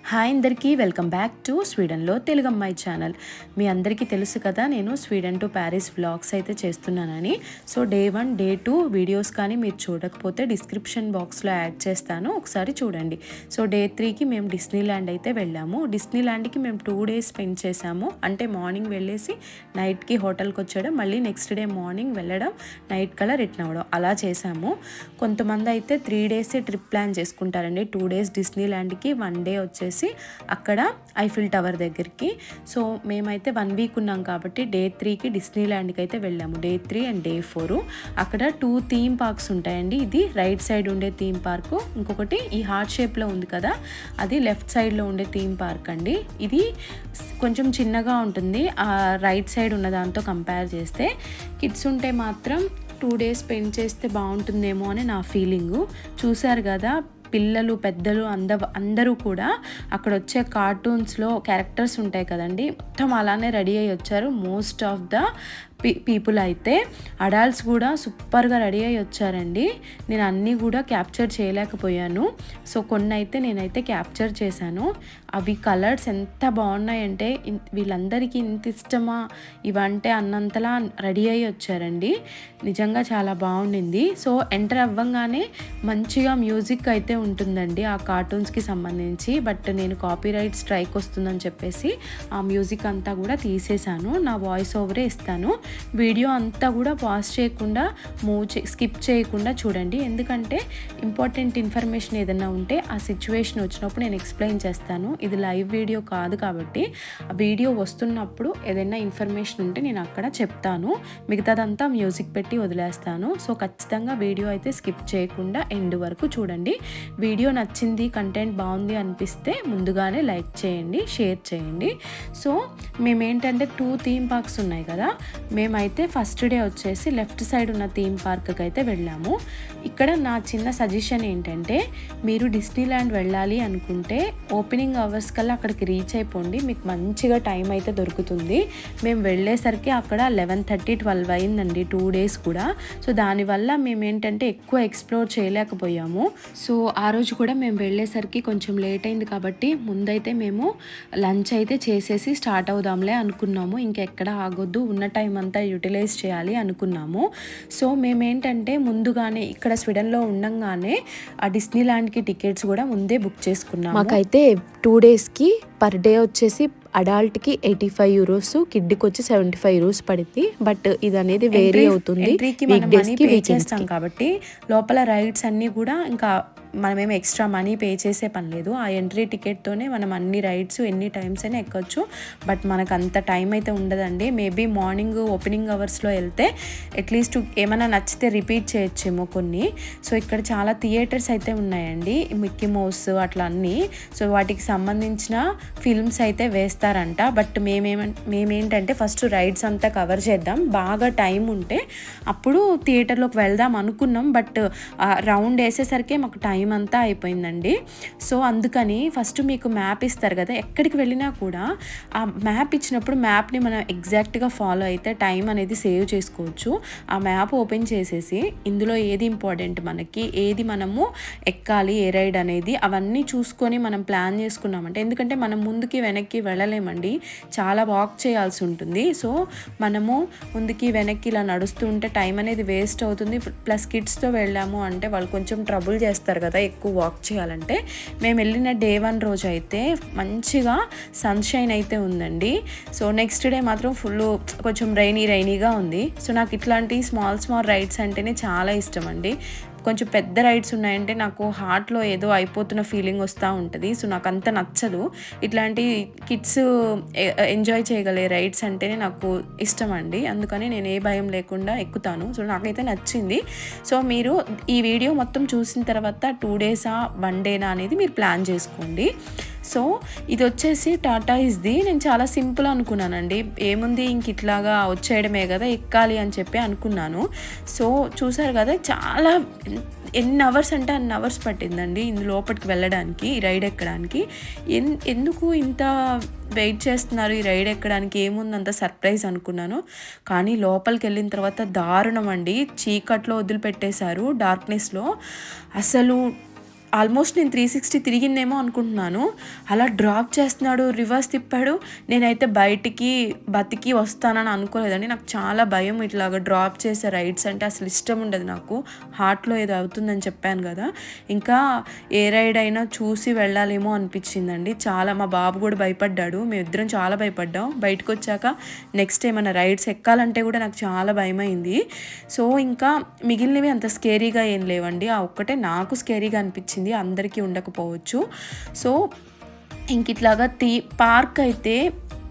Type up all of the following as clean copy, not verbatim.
Hi అందరికీ welcome back to స్వీడన్లో Telugu అమ్మాయి channel. మీ అందరికీ తెలుసు కదా, నేను స్వీడన్ టు ప్యారిస్ వ్లాగ్స్ అయితే చేస్తున్నానని. సో డే 1 డే 2 వీడియోస్ కానీ మీరు చూడకపోతే డిస్క్రిప్షన్ బాక్స్లో యాడ్ చేస్తాను, ఒకసారి చూడండి. సో డే 3కి మేము డిస్నీల్యాండ్ అయితే వెళ్ళాము. డిస్నీల్యాండ్కి మేము 2 డేస్ స్పెండ్ చేసాము. అంటే మార్నింగ్ వెళ్ళేసి నైట్కి హోటల్కి వచ్చేయడం, మళ్ళీ నెక్స్ట్ డే మార్నింగ్ వెళ్ళడం, నైట్ కల్లా రిటర్న్ అవ్వడం, అలా చేసాము. కొంతమంది అయితే 3 డేస్ ట్రిప్ ప్లాన్ చేసుకుంటారండి. 2 డేస్ డిస్నీల్యాండ్కి, 1 డే వచ్చేసి అక్కడ ఐఫిల్ టవర్ దగ్గరికి. సో మేమైతే 1 వీక్ ఉన్నాం కాబట్టి డే 3కి డిస్నీల్యాండ్కి అయితే వెళ్ళాము. డే 3 అండ్ డే 4 అక్కడ 2 థీమ్ పార్క్స్ ఉంటాయండి. ఇది రైట్ సైడ్ ఉండే థీమ్ పార్కు, ఇంకొకటి ఈ హార్ట్ షేప్లో ఉంది కదా, అది లెఫ్ట్ సైడ్లో ఉండే థీమ్ పార్క్ అండి. ఇది కొంచెం చిన్నగా ఉంటుంది ఆ రైట్ సైడ్ ఉన్న దాంతో కంపేర్ చేస్తే. కిడ్స్ ఉంటే మాత్రం 2 డేస్ స్పెండ్ చేస్తే బాగుంటుందేమో అని నా ఫీలింగు. చూశారు కదా, పిల్లలు పెద్దలు అందరూ కూడా అక్కడ వచ్చే కార్టూన్స్లో క్యారెక్టర్స్ ఉంటాయి కదండి, మొత్తం అలానే రెడీ అయ్యి వచ్చారు. మోస్ట్ ఆఫ్ ద పీపుల్ అయితే అడల్ట్స్ కూడా సూపర్గా రెడీ అయ్యి వచ్చారండి. నేను అన్నీ కూడా క్యాప్చర్ చేయలేకపోయాను. సో కొన్ని అయితే నేనైతే క్యాప్చర్ చేశాను. అవి కలర్స్ ఎంత బాగున్నాయంటే వీళ్ళందరికీ ఇంత ఇష్టమా ఇవంటే అన్నంతలా రెడీ అయ్యి వచ్చారండి. నిజంగా చాలా బాగుండింది. సో ఎంటర్ అవ్వంగానే మంచిగా మ్యూజిక్ అయితే ఉంటుందండి ఆ కార్టూన్స్కి సంబంధించి. బట్ నేను కాపీరైట్ స్ట్రైక్ వస్తుందని చెప్పేసి ఆ మ్యూజిక్ అంతా కూడా తీసేశాను. నా వాయిస్ ఓవరే ఇస్తాను. వీడియో అంతా కూడా పాజ్ చేయకుండా స్కిప్ చేయకుండా చూడండి, ఎందుకంటే ఇంపార్టెంట్ ఇన్ఫర్మేషన్ ఏదైనా ఉంటే ఆ సిచ్యువేషన్ వచ్చినప్పుడు నేను ఎక్స్ప్లెయిన్ చేస్తాను. ఇది లైవ్ వీడియో కాదు కాబట్టి ఆ వీడియో వస్తున్నప్పుడు ఏదైనా ఇన్ఫర్మేషన్ ఉంటే నేను అక్కడ చెప్తాను, మిగతాదంతా మ్యూజిక్ పెట్టి వదిలేస్తాను. సో ఖచ్చితంగా వీడియో అయితే స్కిప్ చేయకుండా ఎండ్ వరకు చూడండి. వీడియో నచ్చింది, కంటెంట్ బాగుంది అనిపిస్తే ముందుగానే లైక్ చేయండి, షేర్ చేయండి. సో మేమేంటంటే 2 థీమ్ పార్క్స్ ఉన్నాయి కదా, మేమైతే ఫస్ట్ డే వచ్చేసి లెఫ్ట్ సైడ్ ఉన్న థీమ్ పార్క్కి అయితే వెళ్ళాము. ఇక్కడ నా చిన్న సజెషన్ ఏంటంటే, మీరు డిస్నీల్యాండ్ వెళ్ళాలి అనుకుంటే ఓపెనింగ్ అవర్స్ కల్లా అక్కడికి రీచ్ అయిపోండి, మీకు మంచిగా టైం అయితే దొరుకుతుంది. మేము వెళ్ళేసరికి అక్కడ 11:30, 12 అయిందండి 2 డేస్ కూడా. సో దానివల్ల మేమేంటంటే ఎక్కువ ఎక్స్ప్లోర్ చేయలేకపోయాము. సో ఆ రోజు కూడా మేము వెళ్ళేసరికి కొంచెం లేట్ అయింది కాబట్టి ముందైతే మేము లంచ్ అయితే చేసేసి స్టార్ట్ అవుదాంలే అనుకున్నాము. ఇంకెక్కడ ఆగొద్దు, ఉన్న టైం అంతా యూటిలైజ్ చేయాలి అనుకున్నాము. సో మేమేంటంటే ముందుగానే ఇక్కడ స్వీడన్లో ఉండంగానే ఆ డిస్నీల్యాండ్కి టికెట్స్ కూడా ముందే బుక్ చేసుకున్నాము. మాకైతే 2 డేస్కి పర్ డే వచ్చేసి అడల్ట్కి 85 యూరోస్, కిడ్కి వచ్చి 75 యూరోస్ పడింది. బట్ ఇది అనేది వేరీ అవుతుంది, చేస్తాం కాబట్టి లోపల రైడ్స్ అన్నీ కూడా ఇంకా మనమేమో ఎక్స్ట్రా మనీ పే చేసే పని లేదు. ఆ ఎంట్రీ టికెట్తోనే మనం అన్ని రైడ్స్ ఎన్ని టైమ్స్ అయినా ఎక్కొచ్చు. బట్ మనకు అంత టైం అయితే ఉండదండి. మేబీ మార్నింగ్ ఓపెనింగ్ అవర్స్లో వెళ్తే అట్లీస్ట్ ఏమైనా నచ్చితే రిపీట్ చేయొచ్చేమో కొన్ని. సో ఇక్కడ చాలా థియేటర్స్ అయితే ఉన్నాయండి, మిక్కీ మౌస్ అట్లా అన్నీ. సో వాటికి సంబంధించిన ఫిల్మ్స్ అయితే వేస్తారంట. బట్ మేమేంటంటే ఫస్ట్ రైడ్స్ అంతా కవర్ చేద్దాం, బాగా టైం ఉంటే అప్పుడు థియేటర్లోకి వెళ్దాం అనుకున్నాం. బట్ రౌండ్ వేసేసరికి మాకు టైం అంతా అయిపోయిందండి. సో అందుకని ఫస్ట్ మీకు మ్యాప్ ఇస్తారు కదా, ఎక్కడికి వెళ్ళినా కూడా ఆ మ్యాప్ ఇచ్చినప్పుడు మ్యాప్ని మనం ఎగ్జాక్ట్గా ఫాలో అయితే టైం అనేది సేవ్ చేసుకోవచ్చు. ఆ మ్యాప్ ఓపెన్ చేసేసి ఇందులో ఏది ఇంపార్టెంట్, మనకి ఏది మనము ఎక్కాలి, ఏ రైడ్ అనేది అవన్నీ చూసుకొని మనం ప్లాన్ చేసుకున్నామంటే, ఎందుకంటే మనం ముందుకి వెనక్కి వెళ్ళలేమండి, చాలా వాక్ చేయాల్సి ఉంటుంది. సో మనము ముందుకి వెనక్కి ఇలా నడుస్తూ ఉంటే టైం అనేది వేస్ట్ అవుతుంది. ప్లస్ కిడ్స్తో వెళ్ళాము అంటే వాళ్ళు కొంచెం ట్రబుల్ చేస్తారు కదా ఎక్కువ వాక్ చేయాలంటే. మేము వెళ్ళిన డే 1 రోజు అయితే మంచిగా సన్షైన్ అయితే ఉందండి. సో నెక్స్ట్ డే మాత్రం ఫుల్ కొంచెం రైనీగా ఉంది. సో నాకు ఇట్లాంటి స్మాల్ రైడ్స్ అంటేనే చాలా ఇష్టం అండి. కొంచెం పెద్ద రైడ్స్ ఉన్నాయంటే నాకు హార్ట్లో ఏదో అయిపోతున్న ఫీలింగ్ వస్తూ ఉంటుంది. సో నాకు అంత నచ్చదు. ఇట్లాంటి కిడ్స్ ఎంజాయ్ చేయగలే రైడ్స్ అంటేనే నాకు ఇష్టం అండి. అందుకని నేను ఏ భయం లేకుండా ఎక్కుతాను. సో నాకైతే నచ్చింది. సో మీరు ఈ వీడియో మొత్తం చూసిన తర్వాత 2 డేసా 1 డేనా అనేది మీరు ప్లాన్ చేసుకోండి. సో ఇది వచ్చేసి టాటా ఇస్ది. నేను చాలా సింపుల్ అనుకున్నానండి, ఏముంది ఇంక ఇట్లాగా వచ్చేయడమే కదా, ఎక్కాలి అని చెప్పి అనుకున్నాను. సో చూసారు కదా, చాలా ఎన్ని అవర్స్ అంటే అన్ని అవర్స్ పట్టిందండి ఇందు లోపలికి వెళ్ళడానికి, ఈ రైడ్ ఎక్కడానికి. ఎందుకు ఇంత వెయిట్ చేస్తున్నారు ఈ రైడ్ ఎక్కడానికి, ఏముంది అంత సర్ప్రైజ్ అనుకున్నాను. కానీ లోపలికి వెళ్ళిన తర్వాత దారుణం అండి, చీకట్లో వదిలిపెట్టేశారు, డార్క్నెస్లో. అసలు ఆల్మోస్ట్ నేను 360 తిరిగిందేమో అనుకుంటున్నాను. అలా డ్రాప్ చేస్తున్నాడు, రివర్స్ తిప్పాడు. నేనైతే బయటికి బతికి వస్తానని అనుకోలేదండి. నాకు చాలా భయం ఇట్లాగా డ్రాప్ చేసే రైడ్స్ అంటే అసలు ఇష్టం ఉండదు నాకు. హార్ట్లో ఏదో అవుతుందని చెప్పాను కదా. ఇంకా ఏ రైడ్ అయినా చూసి వెళ్ళాలేమో అనిపించిందండి. చాలా మా బాబు కూడా భయపడ్డాడు. మేమిద్దరం చాలా భయపడ్డాం. బయటకు వచ్చాక నెక్స్ట్ ఏమైనా రైడ్స్ ఎక్కాలంటే కూడా నాకు చాలా భయమైంది. సో ఇంకా మిగిలినవి అంత స్కేరీగా ఏం లేవండి. ఆ ఒక్కటే నాకు స్కేరీగా అనిపించింది, అందరికీ ఉండకపోవచ్చు. సో ఇంక ఇట్లాగా పార్క్ అయితే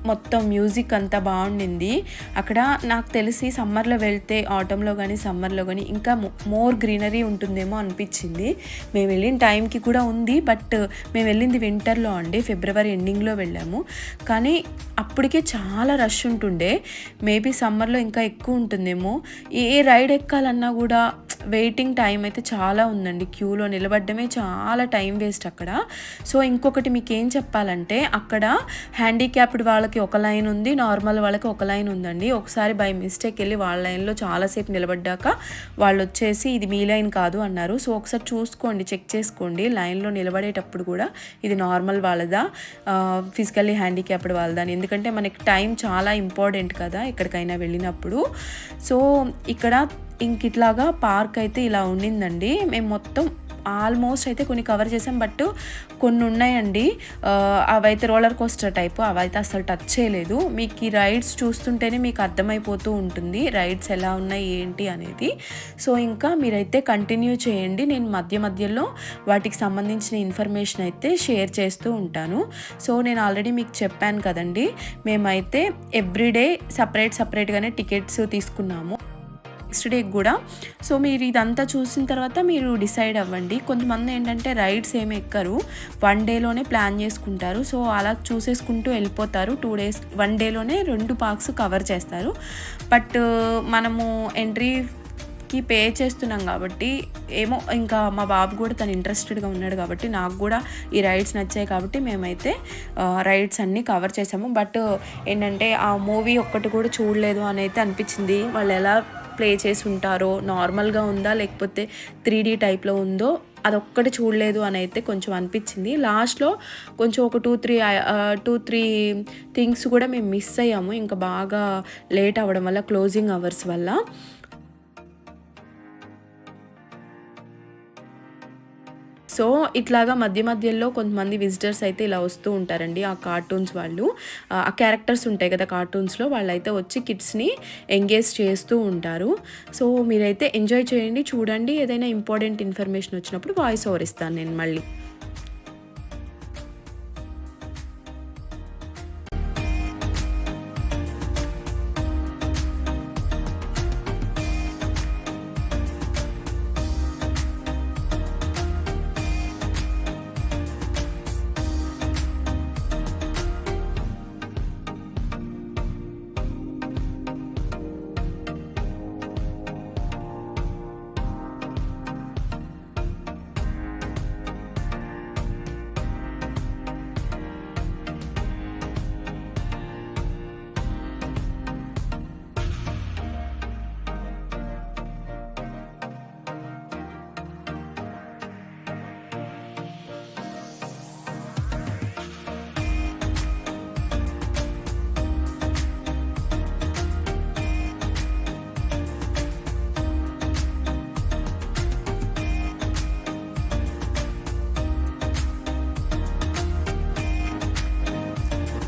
మొత్తం మ్యూజిక్ అంతా బాగుండింది. అక్కడ నాకు తెలిసి సమ్మర్లో వెళ్తే, ఆటంలో కానీ సమ్మర్లో కానీ ఇంకా మోర్ గ్రీనరీ ఉంటుందేమో అనిపించింది. మేము వెళ్ళిన టైంకి కూడా ఉంది, బట్ మేము వెళ్ళింది వింటర్లో అండి, ఫిబ్రవరి ఎండింగ్లో వెళ్ళాము. కానీ అప్పటికే చాలా రష్ ఉంటుండే. మేబీ సమ్మర్లో ఇంకా ఎక్కువ ఉంటుందేమో. ఏ రైడ్ ఎక్కాలన్నా కూడా వెయిటింగ్ టైం అయితే చాలా ఉందండి. క్యూలో నిలబడ్డమే చాలా టైం వేస్ట్ అక్కడ. సో ఇంకొకటి మీకు ఏం చెప్పాలంటే, అక్కడ హ్యాండిక్యాప్డ్ వాళ్ళకి ఒక లైన్ ఉంది, నార్మల్ వాళ్ళకి ఒక లైన్ ఉందండి. ఒకసారి బై మిస్టేక్ వెళ్ళి వాళ్ళ లైన్లో చాలాసేపు నిలబడ్డాక వాళ్ళు వచ్చేసి ఇది మీ లైన్ కాదు అన్నారు. సో ఒకసారి చూసుకోండి, చెక్ చేసుకోండి లైన్లో నిలబడేటప్పుడు కూడా ఇది నార్మల్ వాళ్ళదా, ఫిజికల్లీ హ్యాండిక్యాప్డ్ వాళ్ళదా అని. ఎందుకంటే మనకి టైం చాలా ఇంపార్టెంట్ కదా ఎక్కడికైనా వెళ్ళినప్పుడు. సో ఇక్కడ ఇట్లాగా పార్క్ అయితే ఇలా ఉండిందండి. మేము మొత్తం ఆల్మోస్ట్ అయితే కొన్ని కవర్ చేసాం, బట్ కొన్ని ఉన్నాయండి అవైతే రోలర్ కోస్టర్ టైపు, అవైతే అసలు టచ్ చేయలేదు. మీకు ఈ రైడ్స్ చూస్తుంటేనే మీకు అర్థమైపోతూ ఉంటుంది రైడ్స్ ఎలా ఉన్నాయి ఏంటి అనేది. సో ఇంకా మీరైతే కంటిన్యూ చేయండి, నేను మధ్య మధ్యలో వాటికి సంబంధించిన ఇన్ఫర్మేషన్ అయితే షేర్ చేస్తూ ఉంటాను. సో నేను ఆల్రెడీ మీకు చెప్పాను కదండి, మేమైతే ఎవ్రీడే సపరేట్గానే టికెట్స్ తీసుకున్నాము నెక్స్ట్ డేకి కూడా. సో మీరు ఇదంతా చూసిన తర్వాత మీరు డిసైడ్ అవ్వండి. కొంతమంది ఏంటంటే రైడ్స్ ఏమి ఎక్కరు, 1 డేలోనే ప్లాన్ చేసుకుంటారు. సో అలా చూసేసుకుంటూ వెళ్ళిపోతారు. 2 డేస్ 1 డేలోనే 2 పార్క్స్ కవర్ చేస్తారు. బట్ మనము ఎంట్రీకి పే చేస్తున్నాం కాబట్టి ఏమో, ఇంకా మా బాబు కూడా తను ఇంట్రెస్టెడ్గా ఉన్నాడు కాబట్టి, నాకు కూడా ఈ రైడ్స్ నచ్చాయి కాబట్టి మేమైతే రైడ్స్ అన్నీ కవర్ చేసాము. బట్ ఏంటంటే ఆ మూవీ ఒక్కటి కూడా చూడలేదు అని అయితే అనిపించింది. వాళ్ళు ఎలా ప్లే చేసి ఉంటారో, నార్మల్గా ఉందా లేకపోతే 3D టైప్లో ఉందో అదొక్కటి చూడలేదు అని అయితే కొంచెం అనిపించింది. లాస్ట్లో కొంచెం ఒక 2-3 థింగ్స్ కూడా మేము మిస్ అయ్యాము, ఇంకా బాగా లేట్ అవ్వడం వల్ల, క్లోజింగ్ అవర్స్ వల్ల. సో ఇట్లాగా మధ్య మధ్యలో కొంతమంది విజిటర్స్ అయితే ఇలా వస్తూ ఉంటారండి. ఆ కార్టూన్స్ వాళ్ళు, ఆ క్యారెక్టర్స్ ఉంటాయి కదా కార్టూన్స్లో, వాళ్ళైతే వచ్చి కిడ్స్ని ఎంగేజ్ చేస్తూ ఉంటారు. సో మీరైతే ఎంజాయ్ చేయండి, చూడండి. ఏదైనా ఇంపార్టెంట్ ఇన్ఫర్మేషన్ వచ్చినప్పుడు వాయిస్ ఓవర్ ఇస్తాను నేను మళ్ళీ.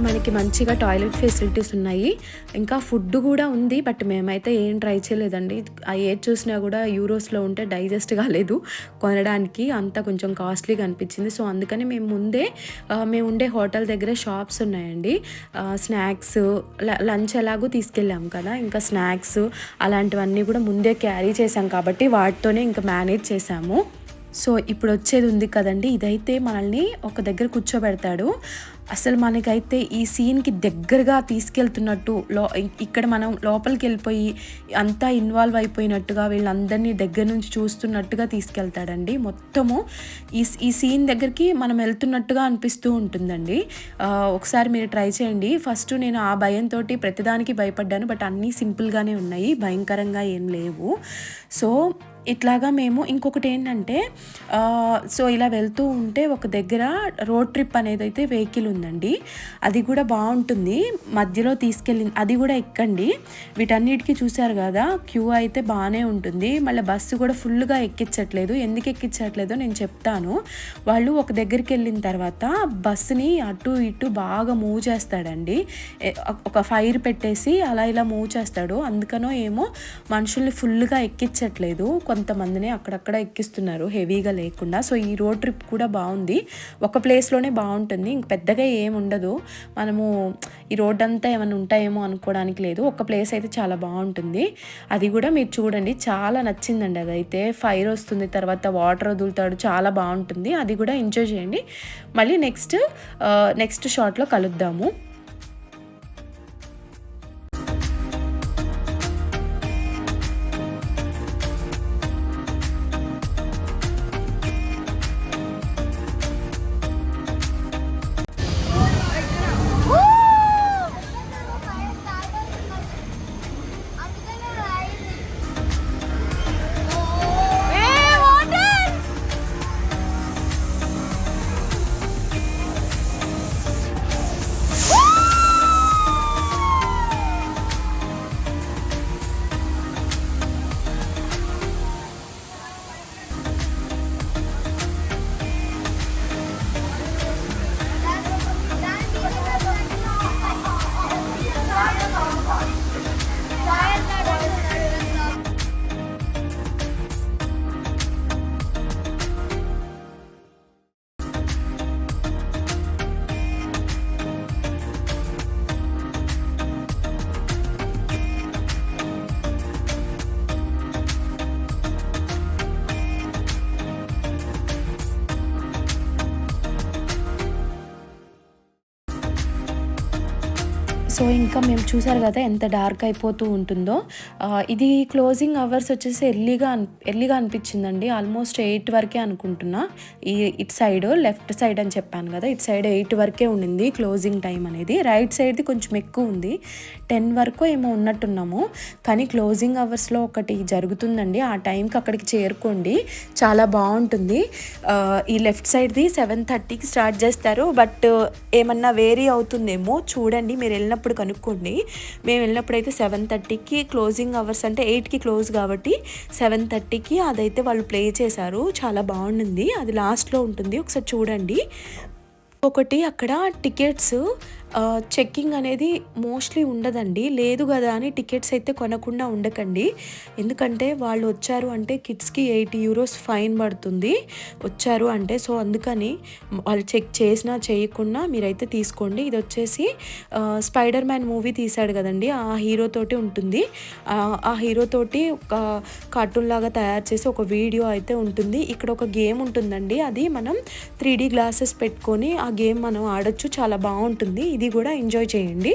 మనకి మంచిగా టాయిలెట్ ఫెసిలిటీస్ ఉన్నాయి, ఇంకా ఫుడ్ కూడా ఉంది. బట్ మేమైతే ఏం ట్రై చేయలేదండి. ఏది చూసినా కూడా యూరోస్లో ఉంటే డైజెస్ట్ కాలేదు కొనడానికి, అంతా కొంచెం కాస్ట్లీగా అనిపించింది. సో అందుకని మేము ఉండే హోటల్ దగ్గర షాప్స్ ఉన్నాయండి, స్నాక్స్ లంచ్ ఎలాగో తీసుకెళ్ళాము కదా, ఇంకా స్నాక్స్ అలాంటివన్నీ కూడా ముందే క్యారీ చేసాం కాబట్టి వాటితోనే ఇంకా మేనేజ్ చేసాము. సో ఇప్పుడు వచ్చేది ఉంది కదండి, ఇదైతే మనల్ని ఒక దగ్గర కూర్చోబెడతాడు. అసలు మనకైతే ఈ సీన్కి దగ్గరగా తీసుకెళ్తున్నట్టు, ఇక్కడ మనం లోపలికి వెళ్ళిపోయి అంతా ఇన్వాల్వ్ అయిపోయినట్టుగా వీళ్ళందరినీ దగ్గర నుంచి చూస్తున్నట్టుగా తీసుకెళ్తాడండి. మొత్తము ఈ సీన్ దగ్గరికి మనం వెళ్తున్నట్టుగా అనిపిస్తూ ఉంటుందండి. ఒకసారి మీరు ట్రై చేయండి. ఫస్ట్ నేను ఆ భయంతో ప్రతిదానికి భయపడ్డాను, బట్ అన్నీ సింపుల్గానే ఉన్నాయి, భయంకరంగా ఏం లేవు. సో ఇట్లాగా మేము ఇంకొకటి ఏంటంటే సో ఇలా వెళ్తూ ఉంటే ఒక దగ్గర రోడ్ ట్రిప్ అనేది అయితే వెహికల్ ఉందండి. అది కూడా బాగుంటుంది, మధ్యలో తీసుకెళ్ళింది, అది కూడా ఎక్కండి. వీటన్నిటికీ చూసారు కదా క్యూ అయితే బాగానే ఉంటుంది. మళ్ళీ బస్సు కూడా ఫుల్గా ఎక్కించట్లేదు. ఎందుకు ఎక్కించట్లేదో నేను చెప్తాను. వాళ్ళు ఒక దగ్గరికి వెళ్ళిన తర్వాత బస్సుని అటు ఇటు బాగా మూవ్ చేస్తాడండి. ఒక ఫైర్ పెట్టేసి అలా ఇలా మూవ్ చేస్తాడు. అందుకనో ఏమో మనుషుల్ని ఫుల్గా ఎక్కించట్లేదు, కొంతమందిని అక్కడక్కడ ఎక్కిస్తున్నారు హెవీగా లేకుండా. సో ఈ రోడ్ ట్రిప్ కూడా బాగుంది, ఒక ప్లేస్లోనే బాగుంటుంది, ఇంక పెద్దగా ఏముండదు. మనము ఈ రోడ్ అంతా ఏమైనా ఉంటాయేమో అనుకోవడానికి లేదు, ఒక ప్లేస్ అయితే చాలా బాగుంటుంది. అది కూడా మీరు చూడండి, చాలా నచ్చిందండి. అదైతే ఫైర్ వస్తుంది, తర్వాత వాటర్ వదులుతాడు, చాలా బాగుంటుంది. అది కూడా ఎంజాయ్ చేయండి. మళ్ళీ నెక్స్ట్ షాట్లో కలుద్దాము. సో ఇంకా మేము చూసారు కదా ఎంత డార్క్ అయిపోతూ ఉంటుందో. ఇది క్లోజింగ్ అవర్స్ వచ్చేసి ఎర్లీగా అనిపించిందండి. ఆల్మోస్ట్ 8 వరకే అనుకుంటున్నా. ఇటు సైడ్ లెఫ్ట్ సైడ్ అని చెప్పాను కదా, ఇటు సైడ్ 8 వరకే ఉండింది క్లోజింగ్ టైం అనేది. రైట్ సైడ్ది కొంచెం ఎక్కువ ఉంది, 10 వరకు ఏమో ఉన్నట్టున్నాము. కానీ క్లోజింగ్ అవర్స్లో ఒకటి జరుగుతుందండి, ఆ టైంకి అక్కడికి చేరుకోండి, చాలా బాగుంటుంది. ఈ లెఫ్ట్ సైడ్ది 7:30కి స్టార్ట్ చేస్తారు, బట్ ఏమన్నా వేరీ అవుతుందేమో చూడండి, మీరు వెళ్ళినప్పుడు కనుక్కోండి. మేము వెళ్ళినప్పుడు అయితే 7:30కి క్లోజింగ్ అవర్స్, అంటే 8కి క్లోజ్ కాబట్టి 7:30కి అదైతే వాళ్ళు ప్లే చేశారు. చాలా బాగుంది, అది లాస్ట్లో ఉంటుంది, ఒకసారి చూడండి. ఒకటి అక్కడ టికెట్స్ చెక్కింగ్ అనేది మోస్ట్లీ ఉండదండి. లేదు కదా అని టికెట్స్ అయితే కొనకుండా ఉండకండి, ఎందుకంటే వాళ్ళు వచ్చారు అంటే కిడ్స్కి 80 యూరోస్ ఫైన్ పడుతుంది వచ్చారు అంటే. సో అందుకని వాళ్ళు చెక్ చేసినా చేయకుండా మీరైతే తీసుకోండి. ఇది వచ్చేసి స్పైడర్ మ్యాన్ మూవీ తీశాడు కదండి, ఆ హీరోతోటి ఉంటుంది. ఆ హీరోతోటి ఒక కార్టూన్ లాగా తయారు చేసి ఒక వీడియో అయితే ఉంటుంది. ఇక్కడ ఒక గేమ్ ఉంటుందండి, అది మనం 3D గ్లాసెస్ పెట్టుకొని ఆ గేమ్ మనం ఆడొచ్చు, చాలా బాగుంటుంది. ఇది కూడా ఎంజాయ్ చేయండి.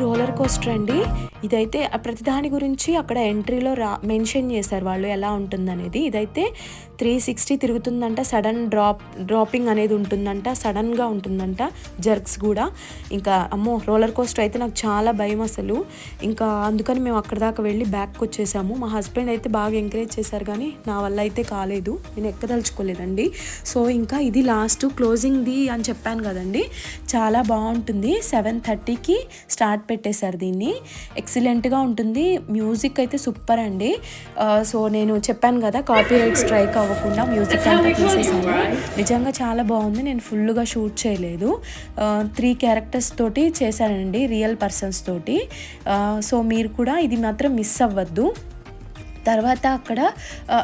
రోలర్ కోస్టర్ అండి. ఇదైతే ప్రతిదాని గురించి అక్కడ ఎంట్రీలో మెన్షన్ చేశారు వాళ్ళు ఎలా ఉంటుందనేది. ఇదైతే 360 తిరుగుతుందంట, సడన్ డ్రాపింగ్ అనేది ఉంటుందంట, సడన్గా ఉంటుందంట, జర్క్స్ కూడా. ఇంకా అమ్మో రోలర్ కోస్టర్ అయితే నాకు చాలా భయం అసలు. ఇంకా అందుకని మేము అక్కడ దాకా వెళ్ళి బ్యాక్కి వచ్చేసాము. మా హస్బెండ్ అయితే బాగా ఎంకరేజ్ చేశారు కానీ నా వల్ల అయితే కాలేదు, నేను ఎక్కదలుచుకోలేదండి. సో ఇంకా ఇది లాస్ట్ క్లోజింగ్ది అని చెప్పాను కదండి, చాలా బాగుంటుంది. 7:30కి స్టార్ట్ పెట్టేశారు దీన్ని. ఎక్సలెంట్గా ఉంటుంది. మ్యూజిక్ అయితే సూపర్ అండి. సో నేను చెప్పాను కదా కాపీరైట్ స్ట్రైక్ అవ్వకుండా మ్యూజిక్ అంతా తీసేసాను. నిజంగా చాలా బాగుంది. నేను ఫుల్గా షూట్ చేయలేదు, 3 క్యారెక్టర్స్ తోటి చేశానండి, రియల్ పర్సన్స్ తోటి. సో మీరు కూడా ఇది మాత్రం మిస్ అవ్వద్దు. తర్వాత అక్కడ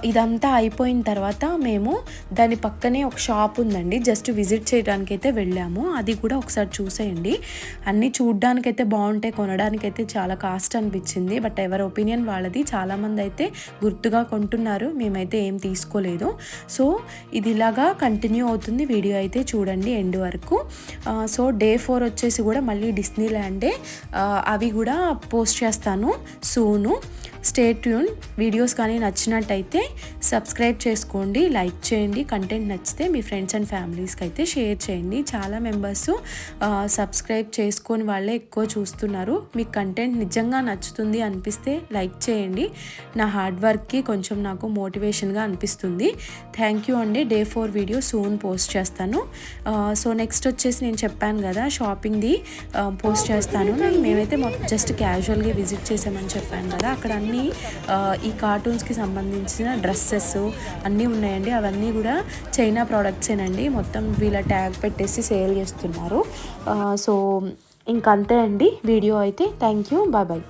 ఇదంతా అయిపోయిన తర్వాత మేము దాని పక్కనే ఒక షాప్ ఉందండి, జస్ట్ విజిట్ చేయడానికైతే వెళ్ళాము. అది కూడా ఒకసారి చూసేయండి. అన్నీ చూడ్డానికైతే బాగుంటాయి, కొనడానికైతే చాలా కాస్ట్ అనిపించింది. బట్ ఎవరి ఒపీనియన్ వాళ్ళది. చాలామంది అయితే గుర్తుగా కొంటున్నారు, మేమైతే ఏం తీసుకోలేదు. సో ఇది ఇలాగా కంటిన్యూ అవుతుంది. వీడియో అయితే చూడండి ఎండ్ వరకు. సో Day 4 వచ్చేసి కూడా మళ్ళీ డిస్నీ ల్యాండే. అవి కూడా పోస్ట్ చేస్తాను సూను. Stay tune. వీడియోస్ కానీ నచ్చినట్టయితే సబ్స్క్రైబ్ చేసుకోండి, లైక్ చేయండి. కంటెంట్ నచ్చితే మీ ఫ్రెండ్స్ అండ్ ఫ్యామిలీస్కి అయితే షేర్ చేయండి. చాలా మెంబర్స్ సబ్స్క్రైబ్ చేసుకొని వాళ్ళే ఎక్కువ చూస్తున్నారు. మీకు కంటెంట్ నిజంగా నచ్చుతుంది అనిపిస్తే లైక్ చేయండి. నా హార్డ్ వర్క్కి కొంచెం నాకు మోటివేషన్గా అనిపిస్తుంది. థ్యాంక్ యూ అండి. Day 4 వీడియో సూన్ పోస్ట్ చేస్తాను. సో నెక్స్ట్ వచ్చేసి నేను చెప్పాను కదా షాపింగ్ది పోస్ట్ చేస్తాను. మేమైతే జస్ట్ క్యాజువల్గా విజిట్ చేసామని చెప్పాను కదా, అక్కడ అన్నీ ఈ కార్టూన్స్కి సంబంధించిన డ్రెస్సెస్ అన్నీ ఉన్నాయండి. అవన్నీ కూడా చైనా ప్రోడక్ట్సేనండి. మొత్తం వీళ్ళ ట్యాగ్ పెట్టేసి సేల్ చేస్తున్నారు. సో ఇంకంతే అండి వీడియో అయితే. Thank you, bye bye.